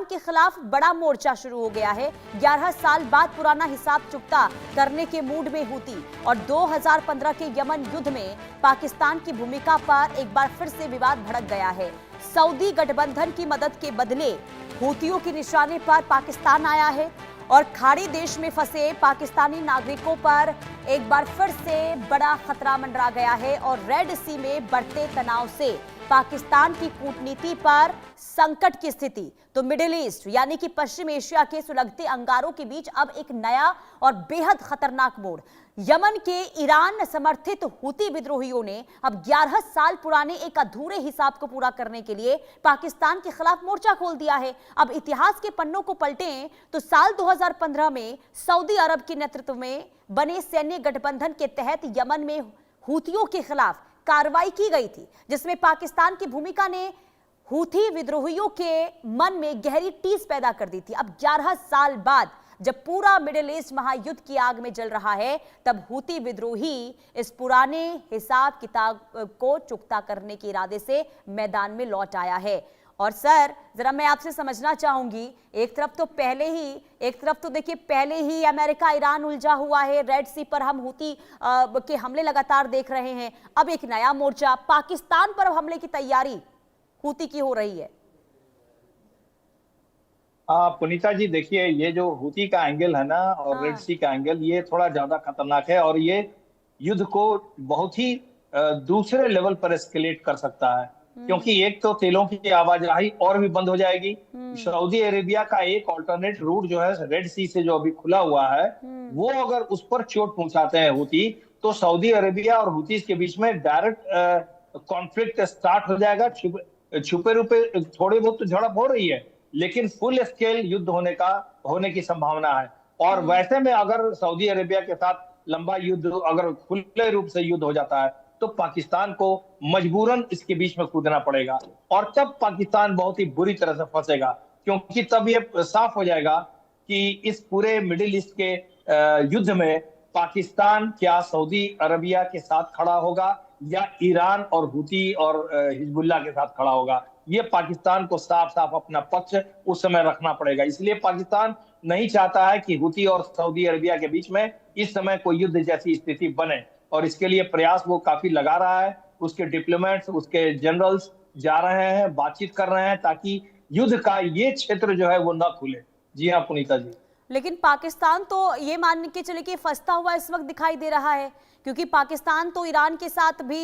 के खिलाफ बड़ा मोर्चा शुरू हो गया है। 11 साल बाद पुराना हिसाब चुकता करने के मूड में हूती और 2015 के यमन युद्ध में पाकिस्तान की भूमिका पर एक बार फिर से विवाद भड़क गया है। सऊदी गठबंधन की मदद के बदले हूतियों के निशाने पर पाकिस्तान आया है और खाड़ी देश में फंसे पाकिस्तानी नागरिकों पर एक बार फिर से बड़ा खतरा मंडरा गया है और रेड सी में बढ़ते तनाव से पाकिस्तान की कूटनीति पर संकट की स्थिति। तो मिडिल ईस्ट यानी कि पश्चिम एशिया के सुलगते अंगारों के बीच अब एक नया और बेहद खतरनाक मोड़। यमन के ईरान समर्थित हूती विद्रोहियों ने अब 11 साल पुराने एक अधूरे हिसाब को पूरा करने के लिए पाकिस्तान के खिलाफ मोर्चा खोल दिया है। अब इतिहास के पन्नों को पलटें तो साल 2015 में सऊदी अरब के नेतृत्व में बने सैन्य गठबंधन के तहत यमन में हूतियों के खिलाफ कार्रवाई की गई थी, जिसमें पाकिस्तान की भूमिका ने हूथी विद्रोहियों के मन में गहरी टीस पैदा कर दी थी। अब 11 साल बाद जब पूरा मिडिल ईस्ट महायुद्ध की आग में जल रहा है, तब हूती विद्रोही इस पुराने हिसाब किताब को चुकता करने के इरादे से मैदान में लौट आया है। और सर, जरा मैं आपसे समझना चाहूंगी, एक तरफ तो देखिए पहले ही अमेरिका ईरान उलझा हुआ है, रेड सी पर हम हूती के हमले लगातार देख रहे हैं। अब एक नया मोर्चा पाकिस्तान पर हमले की तैयारी हूती की हो रही है। पुनीता जी, देखिए, ये जो हूती का एंगल है ना और रेड सी का एंगल, ये थोड़ा ज्यादा खतरनाक है और ये युद्ध को बहुत ही दूसरे लेवल पर एस्केलेट कर सकता है। क्योंकि एक तो तेलों की आवाजाही और भी बंद हो जाएगी। सऊदी अरेबिया का एक ऑल्टरनेट रूट जो है रेड सी से जो अभी खुला हुआ है, वो अगर उस पर चोट पहुंचाते हैं हूती, तो सऊदी अरेबिया और हूतीज के बीच में डायरेक्ट कॉन्फ्लिक्ट स्टार्ट हो जाएगा। छुपे रुपे थोड़ी बहुत तो झड़प हो रही है, लेकिन फुल स्केल युद्ध होने की संभावना है। और वैसे में अगर सऊदी अरेबिया के साथ लंबा युद्ध, अगर खुले रूप से युद्ध हो जाता है, तो पाकिस्तान को मजबूरन इसके बीच में कूदना पड़ेगा और तब पाकिस्तान बहुत ही बुरी तरह से फंसेगा। क्योंकि तब ये साफ हो जाएगा कि इस पूरे मिडिल ईस्ट के युद्ध में पाकिस्तान क्या सऊदी अरबिया के साथ खड़ा होगा या ईरान और हूती और हिजबुल्लाह के साथ खड़ा होगा। ये पाकिस्तान को साफ साफ अपना पक्ष उस समय रखना पड़ेगा। इसलिए पाकिस्तान नहीं चाहता है कि हूती और सऊदी अरबिया के बीच में इस समय कोई युद्ध जैसी स्थिति बने, और इसके लिए प्रयास वो काफी लगा रहा है। उसके डिप्लोमेट्स, उसके जनरल्स जा रहे हैं, बातचीत कर रहे हैं, ताकि युद्ध का ये क्षेत्र जो है वो न खुले। जी हाँ पुनीता जी। लेकिन पाकिस्तान तो ये मान के चले कि फंसता हुआ इस वक्त दिखाई दे रहा है, क्योंकि पाकिस्तान तो ईरान के साथ भी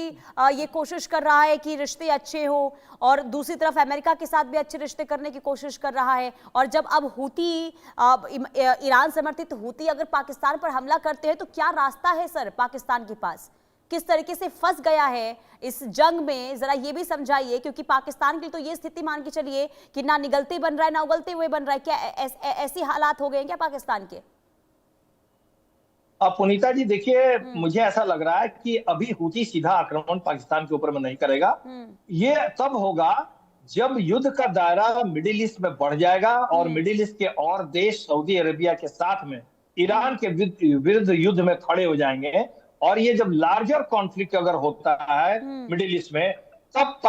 ये कोशिश कर रहा है कि रिश्ते अच्छे हो और दूसरी तरफ अमेरिका के साथ भी अच्छे रिश्ते करने की कोशिश कर रहा है। और जब अब हूती ईरान समर्थित हूती अगर पाकिस्तान पर हमला करते हैं तो क्या रास्ता है सर पाकिस्तान के पास? किस तरीके से फंस गया है इस जंग में, जरा ये भी समझाइए। क्योंकि पाकिस्तान के लिए तो ये स्थिति मान के चलिए कि ना निगलते बन रहा है ना उगलते हुए बन रहा है। क्या ऐसी हालात हो गए हैं क्या पाकिस्तान के? पुनीता जी, देखिए, मुझे ऐसा लग रहा है कि अभी हूती सीधा आक्रमण पाकिस्तान के ऊपर में नहीं करेगा। ये तब होगा जब युद्ध का दायरा मिडिल ईस्ट में बढ़ जाएगा और मिडिल ईस्ट के और देश सऊदी अरेबिया के साथ में ईरान के विरुद्ध युद्ध में खड़े हो जाएंगे। और ये जब लार्जर कॉन्फ्लिक्ट अगर होता है मिडिल ईस्ट में, तब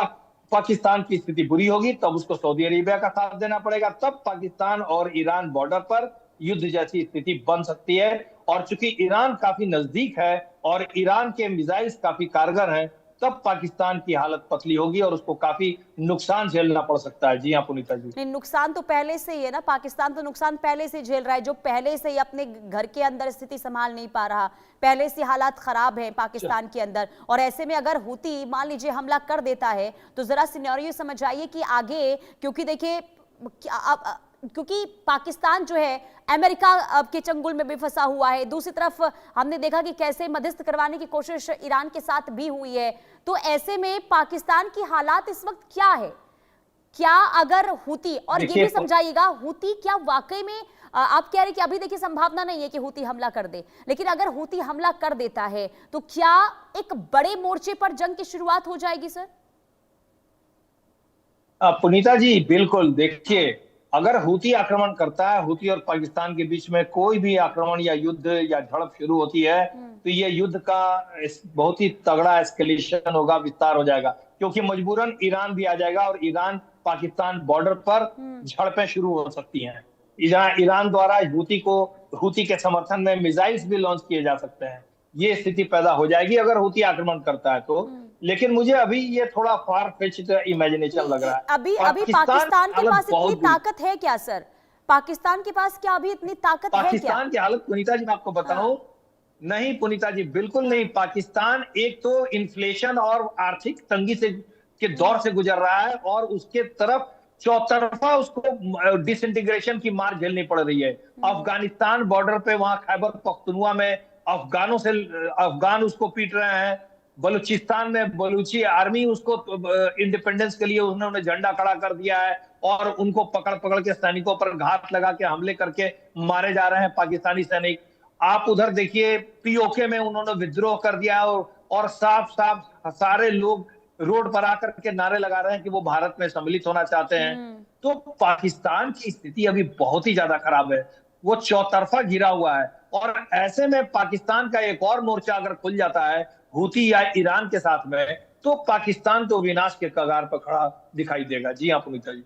पाकिस्तान की स्थिति बुरी होगी, तब उसको सऊदी अरेबिया का साथ देना पड़ेगा। तब पाकिस्तान और ईरान बॉर्डर पर युद्ध जैसी स्थिति बन सकती है। और चूंकि ईरान काफी नजदीक है और ईरान के मिसाइल्स काफी कारगर हैं, तब पाकिस्तान की हालत पतली होगी और उसको काफी नुकसान झेलना पड़ सकता है। जी हाँ पुनीता जी। नहीं, नुकसान तो पहले से ही है ना, पाकिस्तान तो नुकसान पहले से झेल रहा है, जो पहले से ही अपने घर के अंदर स्थिति संभाल नहीं पा रहा, पहले से हालात खराब है पाकिस्तान के अंदर। और ऐसे में अगर हूती मान लीजिए हमला कर देता है तो जरा सिनेरियो समझ आइए कि आगे, क्योंकि देखिए क्योंकि पाकिस्तान जो है अमेरिका के चंगुल में भी फंसा हुआ है, दूसरी तरफ हमने देखा कि कैसे मध्यस्थ करवाने की कोशिश ईरान के साथ भी हुई है। तो ऐसे में पाकिस्तान की हालात इस वक्त क्या है? क्या अगर हूती, और ये भी समझाइएगा, हूती क्या वाकई में आप कह रहे हैं कि अभी देखिए संभावना नहीं है कि हूती हमला कर दे, लेकिन अगर हूती हमला कर देता है तो क्या एक बड़े मोर्चे पर जंग की शुरुआत हो जाएगी सर? पुनीता जी, बिल्कुल। देखिए, अगर हूती आक्रमण करता है, हूती और पाकिस्तान के बीच में कोई भी आक्रमण या युद्ध या झड़प शुरू होती है, तो ये युद्ध का बहुत ही तगड़ा एस्केलेशन होगा, विस्तार हो जाएगा। क्योंकि मजबूरन ईरान भी आ जाएगा और ईरान पाकिस्तान बॉर्डर पर झड़पें शुरू हो सकती हैं। ईरान द्वारा हूती के समर्थन में मिसाइल्स भी लॉन्च किए जा सकते हैं। ये स्थिति पैदा हो जाएगी अगर हूती आक्रमण करता है तो। लेकिन मुझे अभी ये थोड़ा फार फेच्ड इमेजिनेशन लग रहा है। अभी पाकिस्तान के पास इतनी ताकत है क्या सर? पाकिस्तान के पास क्या अभी इतनी ताकत है क्या? पाकिस्तान की हालत पुनीता जी मैं आपको बताऊं, नहीं पुनीता जी, बिल्कुल नहीं। पाकिस्तान एक तो इन्फ्लेशन और आर्थिक तंगी के दौर से गुजर रहा है और उसके तरफ चौतरफा उसको डिसइंटीग्रेशन की मार झेलनी पड़ रही है। अफगानिस्तान बॉर्डर पे वहां खैबर पख्तूनवा में अफगान उसको पीट रहे हैं। बलूचिस्तान में बलूची आर्मी उसको इंडिपेंडेंस के लिए उन्होंने झंडा खड़ा कर दिया है और उनको पकड़ पकड़ के सैनिकों पर घात लगा के हमले करके मारे जा रहे हैं पाकिस्तानी सैनिक। आप उधर देखिए पीओके में उन्होंने विद्रोह कर दिया और साफ साफ सारे लोग रोड पर आकर के नारे लगा रहे हैं कि वो भारत में सम्मिलित होना चाहते हैं। तो पाकिस्तान की स्थिति अभी बहुत ही ज्यादा खराब है, वो चौतरफा घिरा हुआ है। और ऐसे में पाकिस्तान का एक और मोर्चा अगर खुल जाता है हूती या ईरान के साथ में, तो पाकिस्तान तो विनाश के कगार पर खड़ा दिखाई देगा। जी हाँ पुनीता जी।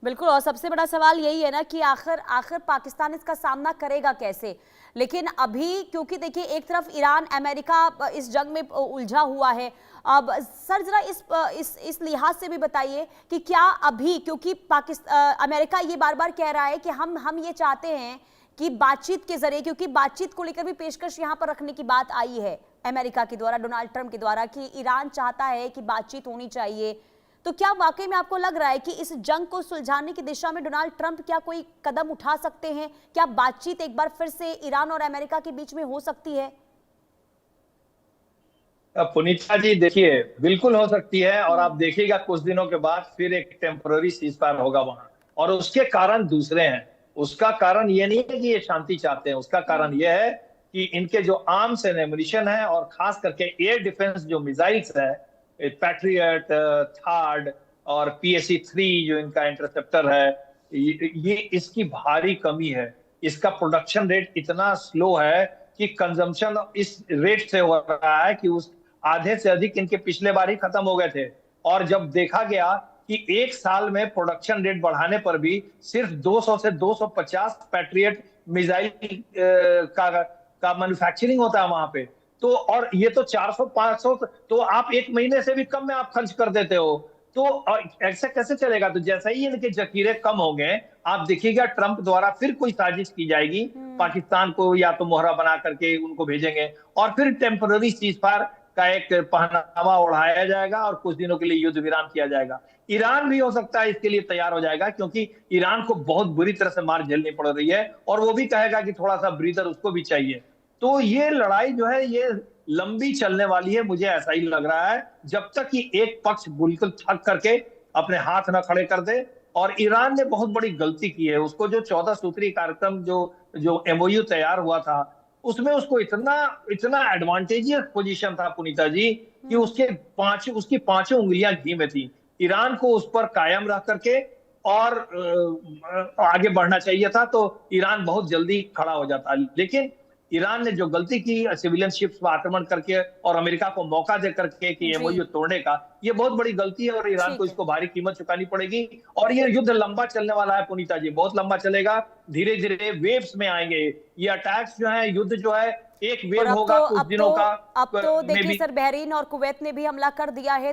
बिल्कुल। और सबसे बड़ा सवाल यही है ना कि आखिर पाकिस्तान इसका सामना करेगा कैसे? लेकिन अभी क्योंकि देखिए एक तरफ ईरान अमेरिका इस जंग में उलझा हुआ है। अब सर जरा इस लिहाज से भी बताइए कि क्या अभी, क्योंकि अमेरिका ये बार बार कह रहा है कि हम ये चाहते हैं कि बातचीत के जरिए, क्योंकि बातचीत को लेकर भी पेशकश यहाँ पर रखने की बात आई है अमेरिका के द्वारा, डोनाल्ड ट्रंप के द्वारा, कि ईरान चाहता है कि बातचीत होनी चाहिए। तो क्या वाकई में आपको लग रहा है कि इस जंग को सुलझाने की दिशा में डोनाल्ड ट्रंप क्या कोई कदम उठा सकते हैं? क्या बातचीत एक बार फिर से ईरान और अमेरिका के बीच में हो सकती है? पुनीता जी देखिए बिल्कुल हो सकती है और आप देखिएगा कुछ दिनों के बाद फिर एक टेम्पररी सीजफायर होगा वहां, और उसके कारण दूसरे हैं। उसका कारण ये नहीं है कि ये शांति चाहते हैं, उसका कारण ये है कि इनके जो आर्म्स एंड एमुनिशन है और खास करके एयर डिफेंस जो मिसाइल्स है, पैट्रियट, थार्ड और PSC-3 जो इनका इंटरसेप्टर है, ये इसकी भारी कमी है। इसका प्रोडक्शन रेट इतना स्लो है कि कंजम्पशन इस रेट से हो रहा है कि उस आधे से अधिक इनके पिछले बार ही खत्म हो गए थे। और जब देखा गया कि एक साल में प्रोडक्शन रेट बढ़ाने पर भी सिर्फ 200 से 250 पैट्रियट मिसाइल का मैन्युफैक्चरिंग होता है वहां पे, तो और ये तो 400-500, तो आप एक महीने से भी कम में आप खर्च कर देते हो, तो ऐसे कैसे चलेगा? तो जैसे ही इनके जखीरे कम हो गए, आप देखिएगा ट्रंप द्वारा फिर कोई साजिश की जाएगी, पाकिस्तान को या तो मोहरा बना करके उनको भेजेंगे और फिर टेम्पररी सीजफायर का एक पहनावा ओढ़ाया जाएगा और कुछ दिनों के लिए युद्ध विराम किया जाएगा। ईरान भी हो सकता है इसके लिए तैयार हो जाएगा, क्योंकि ईरान को बहुत बुरी तरह से मार झेलनी पड़ रही है और वो भी कहेगा कि थोड़ा सा ब्रीदर उसको भी चाहिए। तो ये लड़ाई जो है ये लंबी चलने वाली है, मुझे ऐसा ही लग रहा है, जब तक कि एक पक्ष बिल्कुल थक करके अपने हाथ न खड़े कर दे। और ईरान ने बहुत बड़ी गलती की है, उसको जो 14 सूत्री कार्यक्रम जो MOU तैयार हुआ था, उसमें उसको इतना एडवांटेजियस पोजीशन था पुनीता जी कि उसकी पांचों उंगलियां घी में थी। ईरान को उस पर कायम रह करके और आगे बढ़ना चाहिए था, तो ईरान बहुत जल्दी खड़ा हो जाता। लेकिन ईरान ने जो गलती की सिविलियन शिप्स पर आक्रमण करके और अमेरिका को मौका दे करके कि MOU तोड़ने का, ये बहुत बड़ी गलती है और ईरान को इसको भारी कीमत चुकानी पड़ेगी। और ये युद्ध लंबा चलने वाला है पुनीता जी, बहुत लंबा चलेगा, धीरे धीरे वेव्स में आएंगे ये अटैक्स जो है, युद्ध जो है एक वेव होगा कुछ दिनों का। अब तो देखिए सर, बहरीन और कुवैत ने भी हमला कर दिया है।